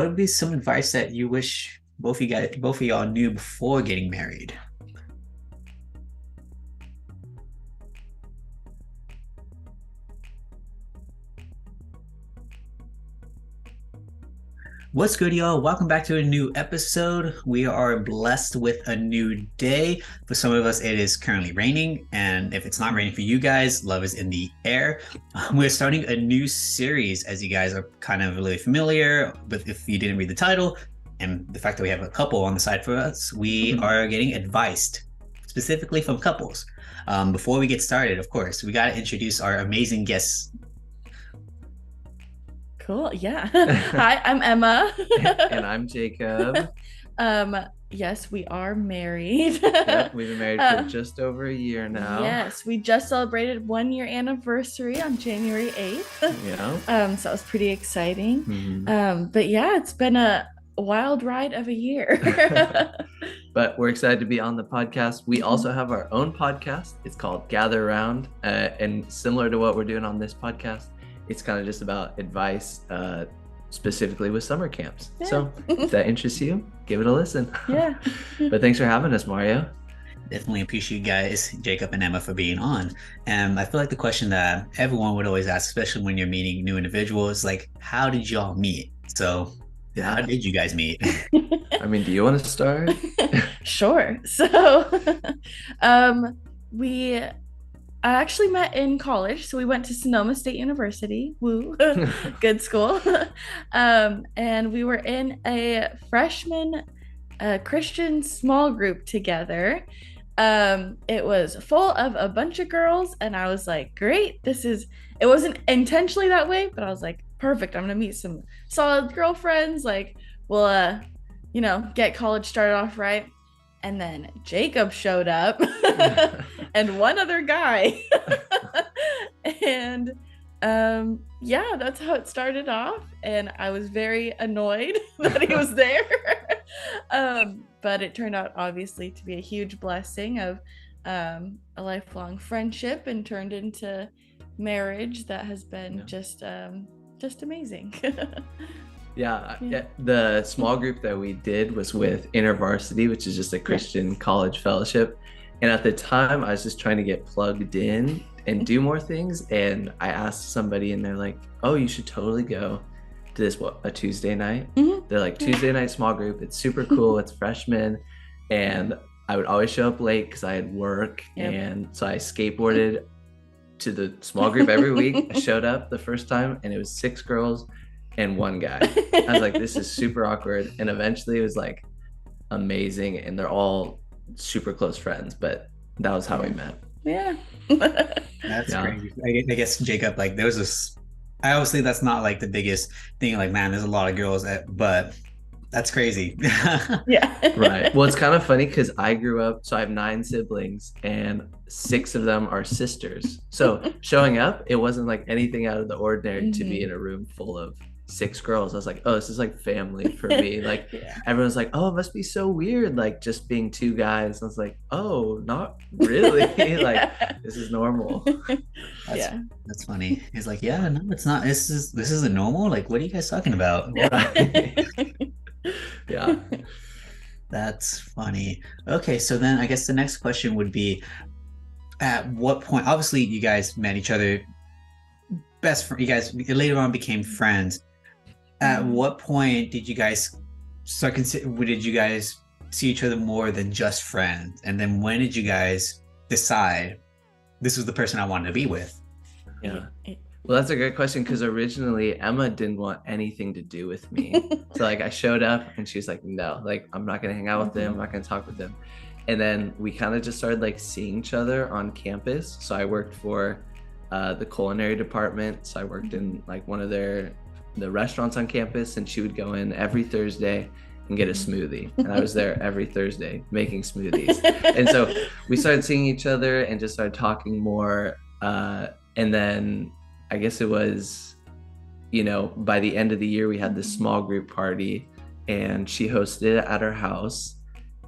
what would be some advice that you wish both of y'all knew before getting married? What's good, y'all? Welcome back to a new episode. We are blessed with a new day. For some of us, it is currently raining, and if it's not raining for you guys, love is in the air. We're starting a new series, as you guys are kind of really familiar with. If you didn't read the title, and the fact that we have a couple on the side for us, we are getting advice specifically from couples. Before we get started, of course, we got to introduce our amazing guests. Cool. Yeah. Hi, I'm Emma. And I'm Jacob. Yes, we are married. Yep, we've been married for just over a year now. Yes, we just celebrated 1 year anniversary on January 8th. Yeah. So it was pretty exciting. But yeah, it's been a wild ride of a year. But we're excited to be on the podcast. We also have our own podcast. It's called Gather Around, and similar to what we're doing on this podcast, it's kind of just about advice, specifically with summer camps. Yeah. So if that interests you, give it a listen. Yeah. But thanks for having us, Mario. Definitely appreciate you guys, Jacob and Emma, for being on. And I feel like the question that everyone would always ask, especially when you're meeting new individuals, like, how did y'all meet? So how did you guys meet? I mean, do you want to start? Sure. So I actually met in college. So we went to Sonoma State University. Woo. Good school. And we were in a freshman Christian small group together. It was full of a bunch of girls, and I was like, great, it wasn't intentionally that way, but I was like, perfect, I'm gonna meet some solid girlfriends, like we'll get college started off right. And then Jacob showed up and one other guy. And that's how it started off. And I was very annoyed that he was there. But it turned out obviously to be a huge blessing of a lifelong friendship, and turned into marriage that has been just amazing. Yeah, the small group that we did was with InterVarsity, which is just a Christian college fellowship. And at the time, I was just trying to get plugged in and do more things. And I asked somebody, and they're like, oh, you should totally go to this, a Tuesday night? Mm-hmm. They're like, Tuesday night small group. It's super cool. It's freshmen. And I would always show up late because I had work. Yep. And so I skateboarded to the small group every week. I showed up the first time, and it was 6 girls and 1 guy. I was like, this is super awkward. And eventually it was like amazing, and they're all super close friends. But that was how we met. Yeah. That's crazy. I guess, Jacob, like, there was this, I always think that's not like the biggest thing, like, man, there's a lot of girls but that's crazy. Yeah. Right. Well, it's kind of funny because I grew up, so I have 9 siblings, and 6 of them are sisters. So showing up, it wasn't like anything out of the ordinary to be in a room full of 6 girls. I was like, oh, this is like family for me. Like, everyone's like, oh, it must be so weird, like just being 2 guys. I was like, oh, not really. Like, this is normal. That's funny. He's like, yeah, no, it's not. This is a normal. Like, what are you guys talking about? Yeah. That's funny. Okay, so then I guess the next question would be, at what point, obviously you guys met each other, you guys later on became friends. At what point did you guys did you guys see each other more than just friends? And then when did you guys decide this was the person I wanted to be with? Yeah. Well, that's a great question, because originally Emma didn't want anything to do with me. So like, I showed up and she was like, no, like, I'm not going to hang out with them. I'm not going to talk with them. And then we kind of just started like seeing each other on campus. So I worked for the culinary department. So I worked in like one of the restaurants on campus, and she would go in every Thursday and get a smoothie. And I was there every Thursday making smoothies. And so we started seeing each other and just started talking more. And then I guess it was, by the end of the year, we had this small group party, and she hosted it at her house.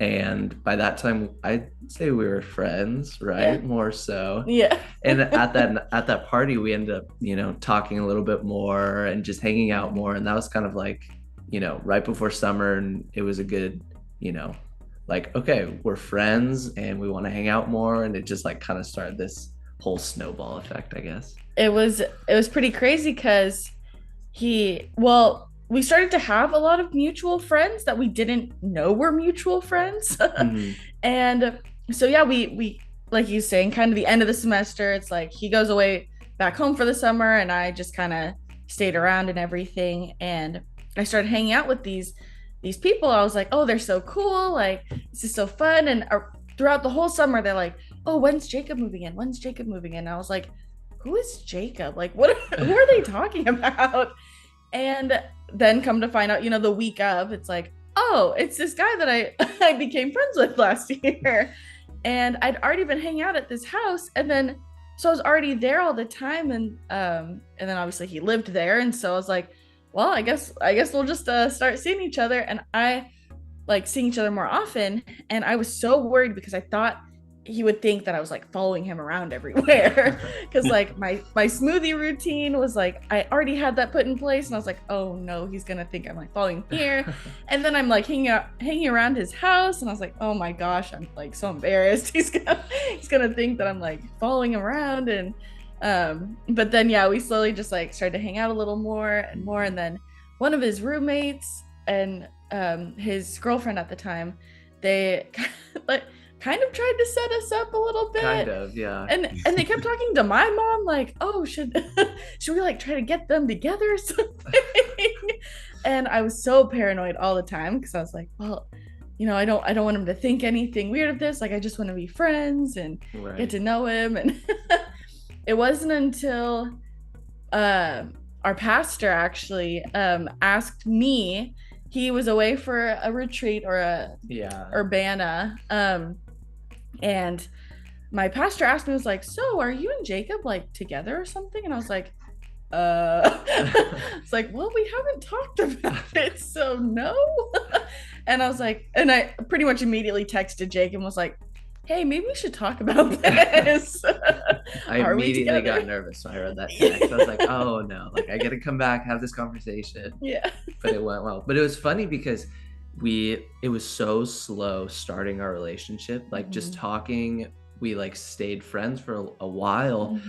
And by that time, I'd say we were friends, right? Yeah. More so. Yeah. And at that party, we ended up, talking a little bit more and just hanging out more. And that was kind of like right before summer, and it was a good, like, okay, we're friends and we want to hang out more. And it just like kind of started this whole snowball effect, I guess. It was pretty crazy because we started to have a lot of mutual friends that we didn't know were mutual friends. Mhm. And so yeah, we like you saying, kind of the end of the semester, it's like he goes away back home for the summer and I just kind of stayed around and everything. And I started hanging out with these people. I was like, oh, they're so cool, like this is so fun. And throughout the whole summer they're like, oh, when's Jacob moving in? When's Jacob moving in? And I was like, who is Jacob? Like, who are they talking about? And then come to find out, the week of, it's like, oh, it's this guy that I became friends with last year. And I'd already been hanging out at this house. And then, so I was already there all the time. And then obviously he lived there. And so I was like, well, I guess we'll just start seeing each other. And I like seeing each other more often. And I was so worried because I thought he would think that I was like following him around everywhere. Because like my smoothie routine was like, I already had that put in place. And I was like, oh no, he's going to think I'm like following here. And then I'm like hanging around his house. And I was like, oh my gosh, I'm like so embarrassed. He's gonna think that I'm like following him around. And but then yeah, we slowly just like started to hang out a little more and more. And then one of his roommates and his girlfriend at the time, they like kind of tried to set us up a little bit. Kind of, yeah. And they kept talking to my mom like, oh, should we like try to get them together or something? And I was so paranoid all the time because I was like, well, I don't want him to think anything weird of this. Like, I just want to be friends and get to know him. And it wasn't until our pastor actually asked me. He was away for a retreat or a urbana. And my pastor asked me, was like, so are you and Jacob like together or something? And I was like, it's like, well, we haven't talked about it, so no. And I was like, and I pretty much immediately texted Jake and was like, hey, maybe we should talk about this. I immediately got nervous when I read that text. I was like, oh no, like I gotta come back, have this conversation. Yeah. But it went well. But it was funny because it was so slow starting our relationship, like just talking. We like stayed friends for a while,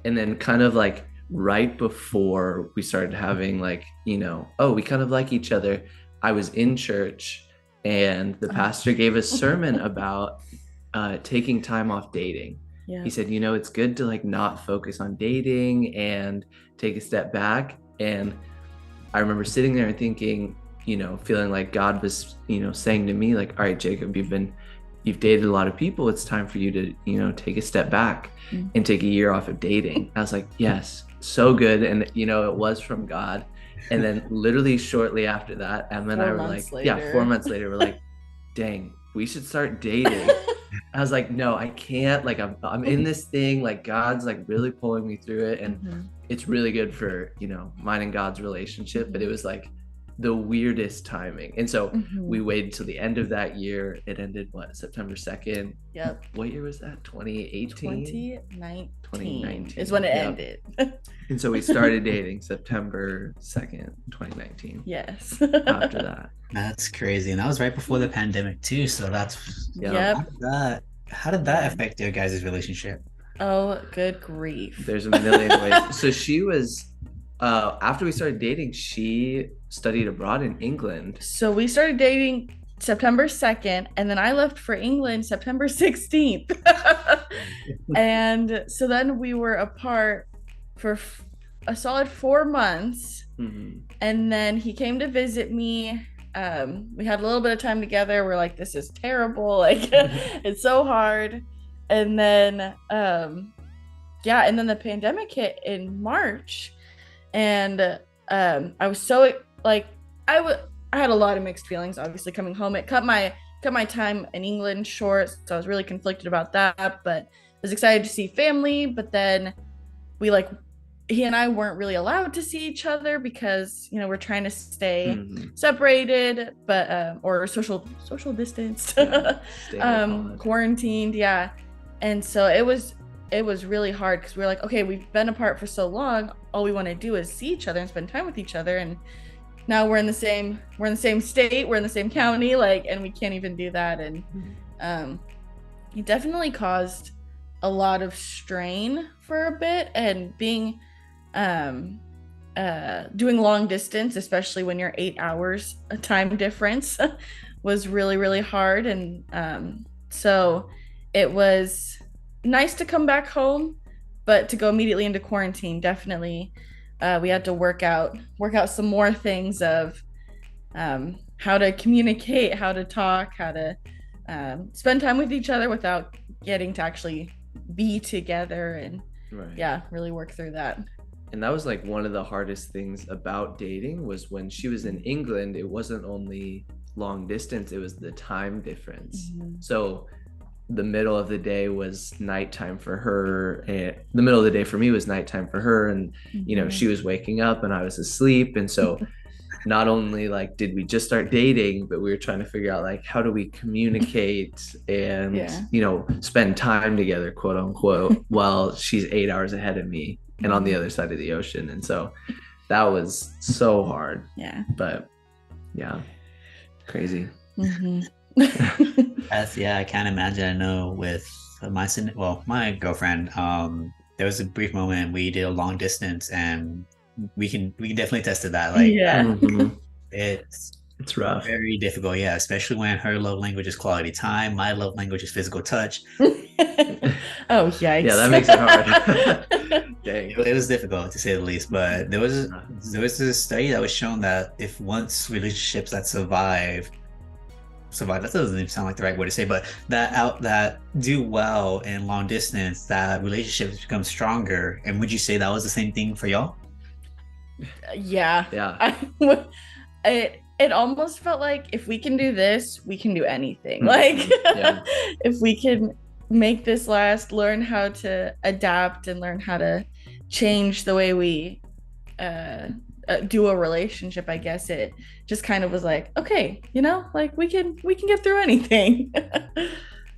and then kind of like right before we started having like, oh, we kind of like each other, I was in church and the pastor gave a sermon about taking time off dating. He said, it's good to like not focus on dating and take a step back. And I remember sitting there and thinking, feeling like God was, saying to me like, all right, Jacob, you've dated a lot of people. It's time for you to, take a step back and take a year off of dating. I was like, yes, so good. And, it was from God. And then literally shortly after that, Emma and I were like, 4 months later, we're like, dang, we should start dating. I was like, no, I can't. Like, I'm in this thing. Like, God's like really pulling me through it. And it's really good for, mine and God's relationship. But it was like the weirdest timing. And so we waited till the end of that year. It ended, September 2nd? Yep. What year was that? 2018? 2019 is when it ended. And so we started dating September 2nd, 2019. Yes. After that. That's crazy. And that was right before the pandemic too. So that's, yep. How did that affect your guys' relationship? Oh, good grief. There's a million ways. So she was, after we started dating, she studied abroad in England. So we started dating September 2nd, and then I left for England September 16th. And so then we were apart for a solid 4 months. And then he came to visit me. We had a little bit of time together. We're like, this is terrible. Like, it's so hard. And then, and then the pandemic hit in March. And I was so like, I had a lot of mixed feelings, obviously, coming home. It cut my time in England short, so I was really conflicted about that, but I was excited to see family. But then he and I weren't really allowed to see each other because, we're trying to stay separated, but or social distanced, quarantined. Yeah. And so it was really hard because we were like, okay, we've been apart for so long. All we want to do is see each other and spend time with each other. And now we're in the same state, we're in the same county, like, and we can't even do that. And it definitely caused a lot of strain for a bit. And being doing long distance, especially when you're 8 hours a time difference, was really, really hard. And so it was nice to come back home, but to go immediately into quarantine, definitely we had to work out some more things of how to communicate, how to talk, how to spend time with each other without getting to actually be together, and really work through that. And that was like one of the hardest things about dating, was when she was in England, it wasn't only long distance, it was the time difference. So the middle of the day was nighttime for her, and the middle of the day for me was nighttime for her, and you know, she was waking up and I was asleep. And so not only like did we just start dating, but we were trying to figure out like, how do we communicate and you know, spend time together, quote unquote, while she's 8 hours ahead of me and on the other side of the ocean. And so that was so hard. But crazy. I can't imagine. I know with my girlfriend, there was a brief moment we did a long distance, and we can definitely test to that. Like, it's rough, very difficult. Yeah, especially when her love language is quality time, my love language is physical touch. Oh, yikes. Yeah, that makes it hard. Dang. It was difficult to say the least. But there was a study that was shown that if once relationships that survive, that doesn't even sound like the right word to say, but that do well in long distance, that relationships become stronger. And would you say that was the same thing for y'all? Yeah. It almost felt like, if we can do this, we can do anything. Like, if we can make this last, learn how to adapt and learn how to change the way we do a relationship, I guess it just kind of was like, okay, you know, like we can get through anything.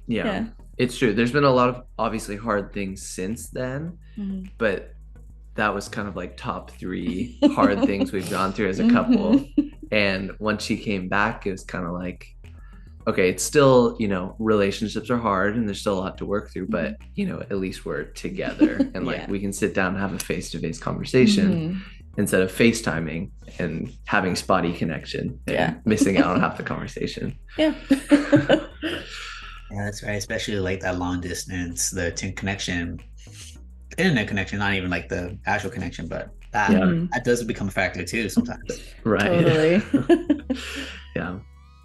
Yeah, it's true. There's been a lot of obviously hard things since then, but that was kind of like top 3 hard things we've gone through as a couple. And once she came back, it was kind of like, okay, it's still, you know, relationships are hard and there's still a lot to work through, but you know, at least we're together and like we can sit down and have a face-to-face conversation instead of FaceTiming and having spotty connection and missing out on half the conversation. Yeah, that's right. Especially like that long distance, the internet connection, not even like the actual connection, but that does become a factor too sometimes. Right. Totally.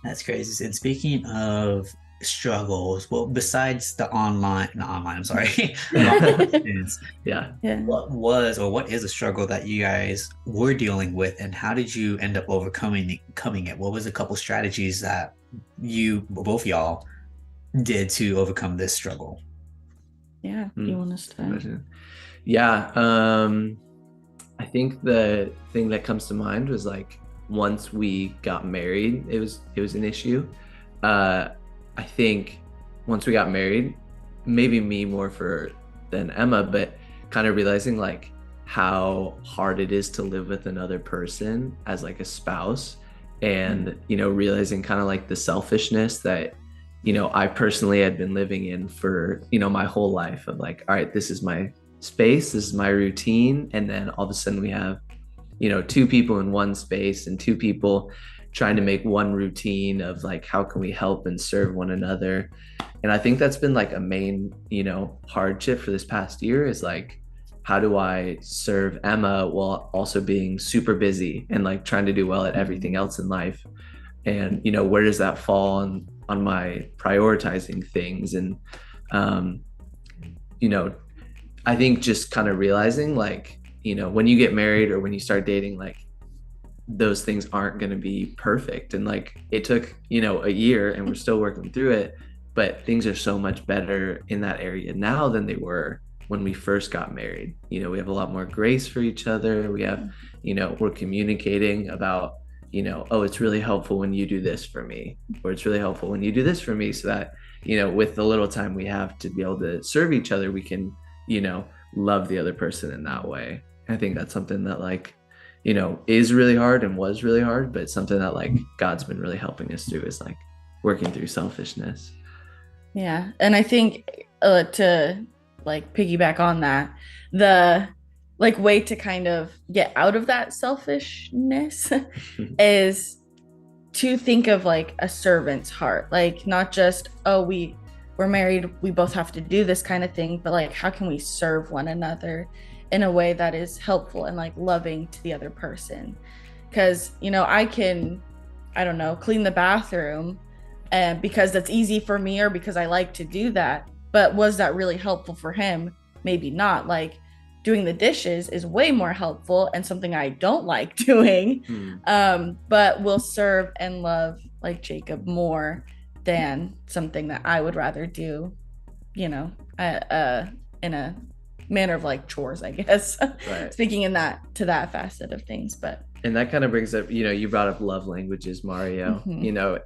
That's crazy. And speaking of struggles, well, besides the I'm sorry, what is a struggle that you guys were dealing with, and how did you end up overcoming it? What was a couple strategies that both y'all did to overcome this struggle? You want to start? I think the thing that comes to mind was like, once we got married, it was an issue. I think once we got married, maybe me more than Emma, but kind of realizing like how hard it is to live with another person as like a spouse, and you know, realizing kind of like the selfishness that, you know, I personally had been living in for, you know, my whole life, of like, all right, this is my space, this is my routine, and then all of a sudden we have, you know, 2 people in one space and 2 people trying to make one routine of like, how can we help and serve one another? And I think that's been like a main, you know, hardship for this past year, is like, how do I serve Emma while also being super busy and like trying to do well at everything else in life? And, you know, where does that fall on my prioritizing things? And, you know, I think just kind of realizing like, you know, when you get married or when you start dating, like those things aren't going to be perfect. And like, it took, you know, a year and we're still working through it, but things are so much better in that area now than they were when we first got married. You know, we have a lot more grace for each other. We have, you know, we're communicating about, you know, oh, it's really helpful when you do this for me, or it's really helpful when you do this for me, so that, you know, with the little time we have to be able to serve each other, we can, you know, love the other person in that way. I think that's something that like, is really hard and was really hard, but something that like God's been really helping us through is like working through selfishness. Yeah. And I think to like piggyback on that, the like way to kind of get out of that selfishness is to think of like a servant's heart, like not just, oh, we're married, we both have to do this kind of thing, but like how can we serve one another in a way that is helpful and like loving to the other person? Because I don't know, clean the bathroom and because that's easy for me or because I like to do that, but was that really helpful for him? Maybe not. Like doing the dishes is way more helpful and something I don't like doing, but will serve and love like Jacob more than something that I would rather do, in a manner of like chores, I guess. Right. Speaking to that facet of things. And that kind of brings up, you brought up love languages, Mario.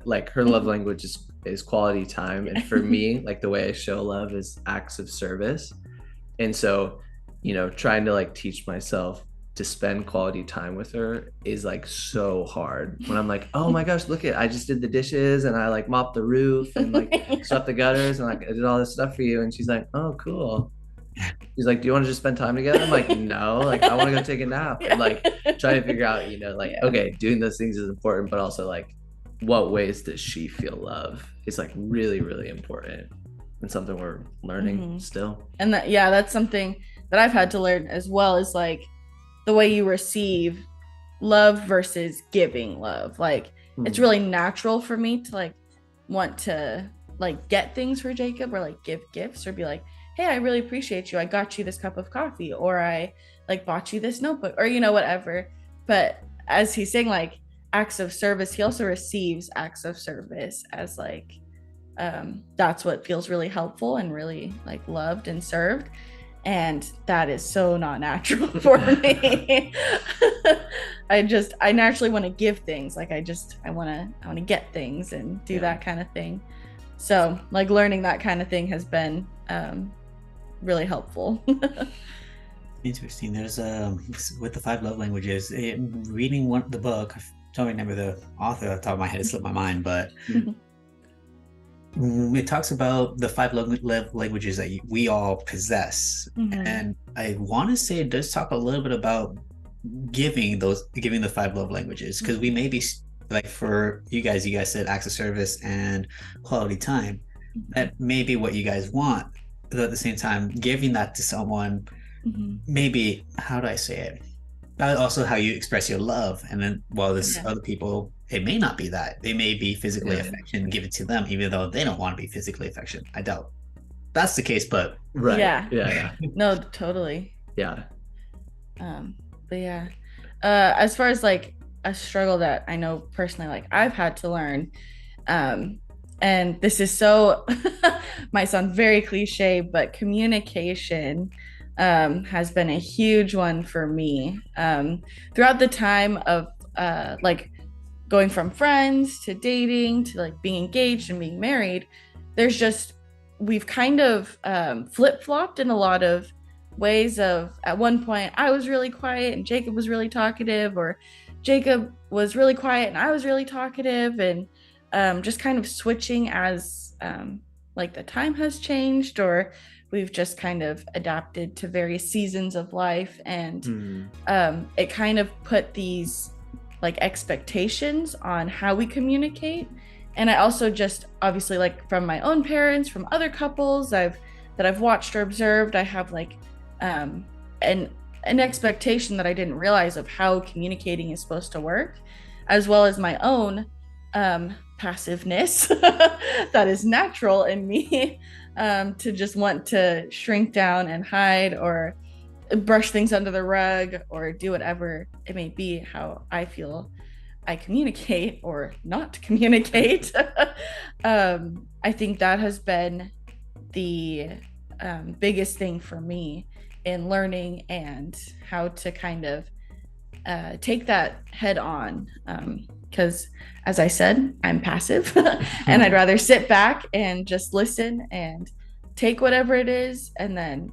Like her love language is quality time, and for me, like the way I show love is acts of service. And so trying to like teach myself to spend quality time with her is like so hard when I'm like, oh my gosh, I just did the dishes and I like mopped the roof and like swept the gutters and like I did all this stuff for you. And she's like, oh, cool. She's like, do you want to just spend time together? I'm like, no, like I want to go take a nap. And like trying to figure out, okay, doing those things is important, but also like what ways does she feel love is like really, really important and something we're learning still. And that's something that I've had to learn as well, is like the way you receive love versus giving love. Like it's really natural for me to like want to like get things for Jacob or like give gifts or be like, hey, I really appreciate you. I got you this cup of coffee, or I like bought you this notebook, or whatever. But as he's saying, like acts of service, he also receives acts of service as like that's what feels really helpful and really like loved and served. And that is so not natural for me. I naturally want to give things. Like I want to get things and do that kind of thing. So like learning that kind of thing has been really helpful. Interesting. There's with the 5 love languages, reading the book, I don't remember the author off the top of my head, it slipped my mind, but it talks about the 5 love languages that we all possess. And I want to say it does talk a little bit about giving the 5 love languages, because we may be like, for you guys said acts of service and quality time. That may be what you guys want, but at the same time giving that to someone, maybe, how do I say it, also how you express your love. And then while there's other people, it may not be that. They may be physically affection, give it to them even though they don't want to be physically affection. I doubt that's the case, but right. Yeah. No, totally. Yeah. But yeah, as far as like a struggle that I know personally, like I've had to learn, and this is so might sound very cliche, but communication has been a huge one for me throughout the time of like going from friends to dating to like being engaged and being married. We've kind of flip-flopped in a lot of ways. Of at one point I was really quiet and Jacob was really talkative, or Jacob was really quiet and I was really talkative, and just kind of switching as like the time has changed, or we've just kind of adapted to various seasons of life. And it kind of put these like expectations on how we communicate. And I also just obviously, like from my own parents, from other couples that I've watched or observed, I have like an expectation that I didn't realize of how communicating is supposed to work, as well as my own passiveness that is natural in me, to just want to shrink down and hide or brush things under the rug or do whatever it may be, how I feel I communicate or not communicate. I think that has been the biggest thing for me in learning and how to kind of take that head on, because as I said, I'm passive and I'd rather sit back and just listen and take whatever it is and then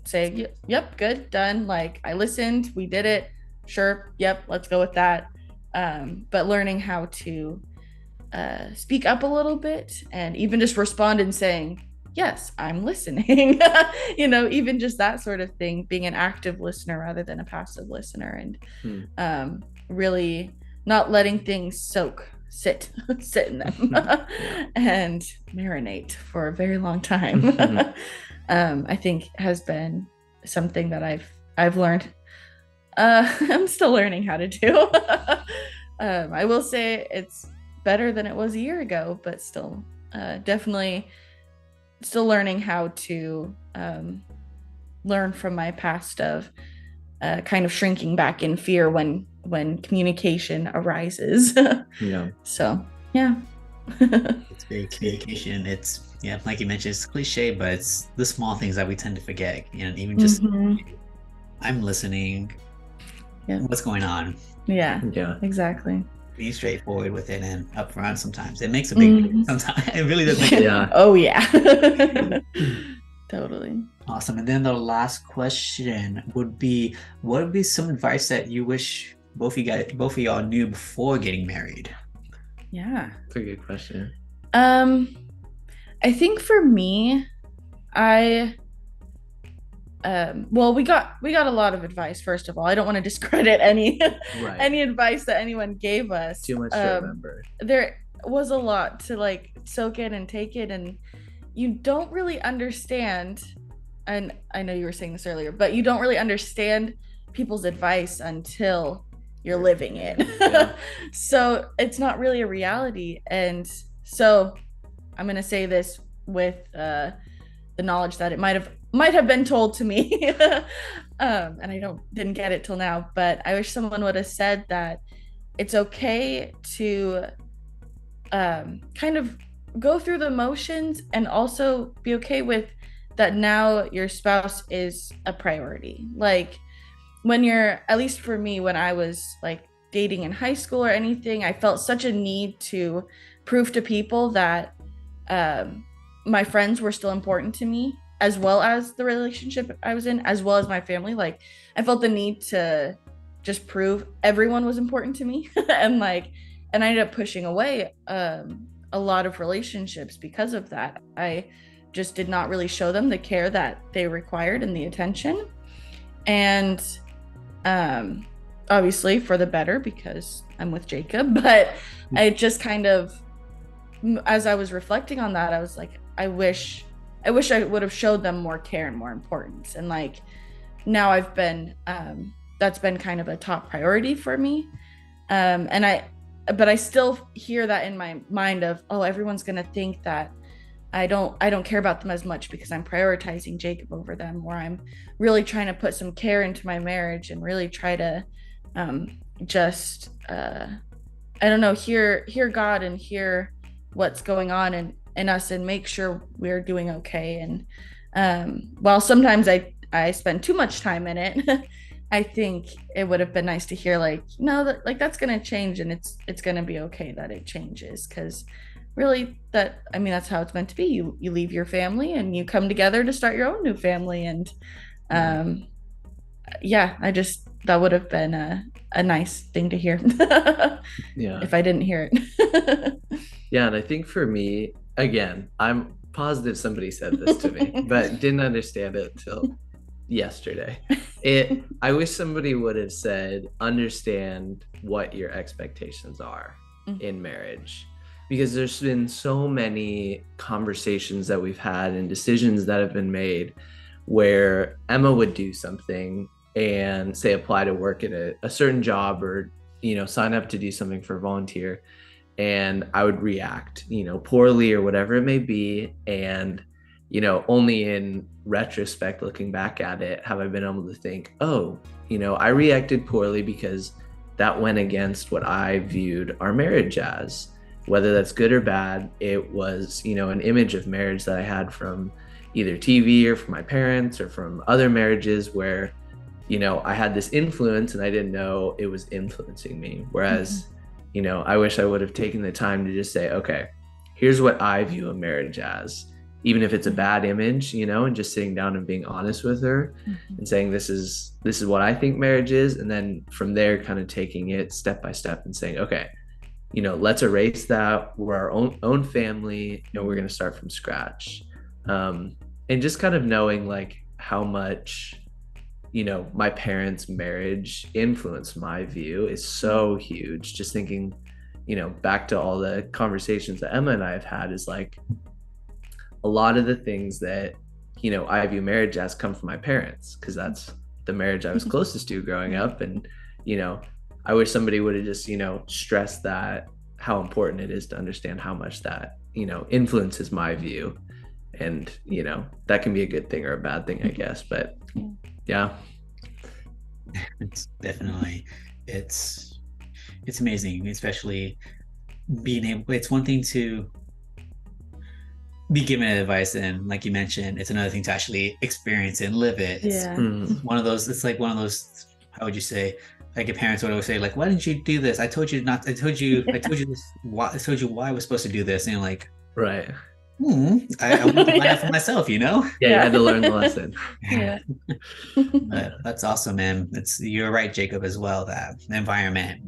say, yep, good, done. Like I listened, we did it, sure, yep, let's go with that. But learning how to speak up a little bit and even just respond and saying, yes, I'm listening. Even just that sort of thing, being an active listener rather than a passive listener, and really not letting things sit in them and marinate for a very long time. I think has been something that I've learned. I'm still learning how to do. I will say it's better than it was a year ago, but still definitely still learning how to learn from my past of kind of shrinking back in fear when communication arises. So yeah. It's very communication. It's like you mentioned, it's cliche, but it's the small things that we tend to forget. Even just I'm listening. Yeah. What's going on? Yeah. Exactly. Be straightforward with it and upfront. Sometimes it makes a big difference. Sometimes it really does make Oh yeah. Totally. Awesome. And then the last question would be, what would be some advice that you wish both of y'all knew before getting married? Yeah. That's a good question. I think for me, we got a lot of advice. First of all, I don't want to discredit any advice that anyone gave us. Too much to remember. There was a lot to soak in and take it, and you don't really understand. And I know you were saying this earlier, but you don't really understand people's advice until you're living it. Yeah. So it's not really a reality. And so I'm going to say this with the knowledge that it might have been told to me. And I didn't get it till now, but I wish someone would have said that it's okay to kind of go through the motions and also be okay with that now your spouse is a priority. When you're, at least for me, when I was dating in high school or anything, I felt such a need to prove to people that my friends were still important to me, as well as the relationship I was in, as well as my family. I felt the need to just prove everyone was important to me. and I ended up pushing away a lot of relationships because of that. I just did not really show them the care that they required and the attention. And obviously for the better, because I'm with Jacob, but I just kind of, as I was reflecting on that, I was like, I wish I would have showed them more care and more importance. And now I've been, that's been kind of a top priority for me. But I still hear that in my mind of, oh, everyone's going to think that I don't care about them as much because I'm prioritizing Jacob over them, or I'm really trying to put some care into my marriage and really try to hear God and hear what's going on in us and make sure we're doing okay. And while sometimes I spend too much time in it, I think it would have been nice to hear no, that's going to change, and it's going to be okay that it changes, because really that's how it's meant to be. You leave your family and you come together to start your own new family. And that would have been a nice thing to hear. If I didn't hear it. Yeah. And I think for me, again, I'm positive somebody said this to me, but didn't understand it till yesterday. I wish somebody would have said, understand what your expectations are in marriage. Because there's been so many conversations that we've had and decisions that have been made where Emma would do something and say apply to work at a certain job, or sign up to do something for volunteer, and I would react poorly or whatever it may be. And only in retrospect, looking back at it, have I been able to think, oh, I reacted poorly because that went against what I viewed our marriage as. Whether that's good or bad, it was, an image of marriage that I had from either TV or from my parents or from other marriages where, I had this influence and I didn't know it was influencing me. Whereas, I wish I would have taken the time to just say, okay, here's what I view a marriage as. even if it's a bad image, you know, and just sitting down and being honest with her and saying, this is what I think marriage is. And then from there, kind of taking it step by step and saying, okay, you know, let's erase that. We're our own family, you know, we're going to start from scratch. And just kind of knowing like how much, you know, my parents' marriage influenced my view is so huge. Just thinking, you know, back to all the conversations that Emma and I have had, is like a lot of the things that, you know, I view marriage as come from my parents, because that's the marriage I was closest to growing up. And, you know, I wish somebody would have just, you know, stressed that, how important it is to understand how much that, you know, influences my view. And, you know, that can be a good thing or a bad thing, I guess. But yeah. It's definitely, it's amazing, especially being able, it's one thing to be given advice, and like you mentioned, it's another thing to actually experience and live it. It's one of those, it's like one of those, how would you say, like your parents would always say, like, why didn't you do this? I told you not, I told you this, I told you why I was supposed to do this. And you're like, right. I want to find out for myself, you know? Yeah, you had to learn the lesson. Yeah. But that's awesome, man. You're right, Jacob, as well, that environment,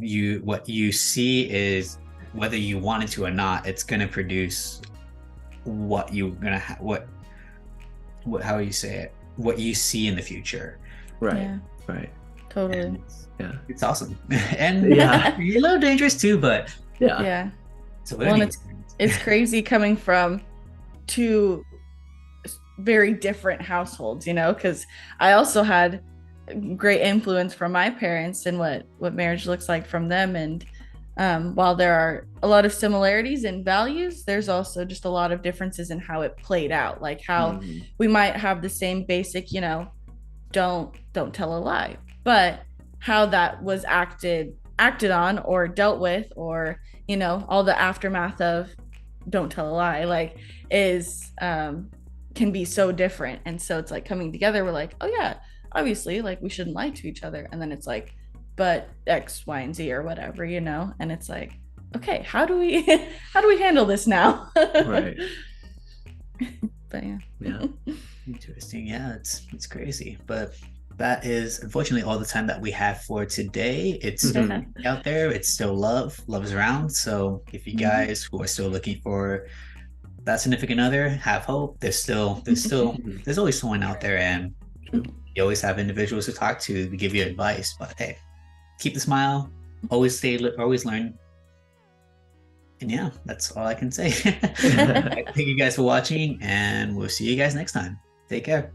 what you see is, whether you wanted to or not, it's going to produce what you're going to what how you say it, what you see in the future. Right. Yeah. Right. Totally. And it's awesome. And a little dangerous too, but yeah. So it's crazy coming from two very different households, you know, because I also had great influence from my parents and what marriage looks like from them. And while there are a lot of similarities in values, there's also just a lot of differences in how it played out, like how we might have the same basic, you know, don't tell a lie, but how that was acted on or dealt with, or, you know, all the aftermath of don't tell a lie, like, is can be so different. And so it's like coming together, we're like, oh yeah, obviously, like, we shouldn't lie to each other. And then it's like, but X, Y, and Z or whatever, you know. And it's like, okay, how do we handle this now? Right. But yeah. Interesting. Yeah, it's crazy, but that is unfortunately all the time that we have for today. It's still out there. It's still love is around. So if you guys who are still looking for that significant other, have hope. There's always someone out there, and you always have individuals to talk to give you advice. But hey, keep the smile, always learn. And yeah, that's all I can say. Thank you guys for watching, and we'll see you guys next time. Take care.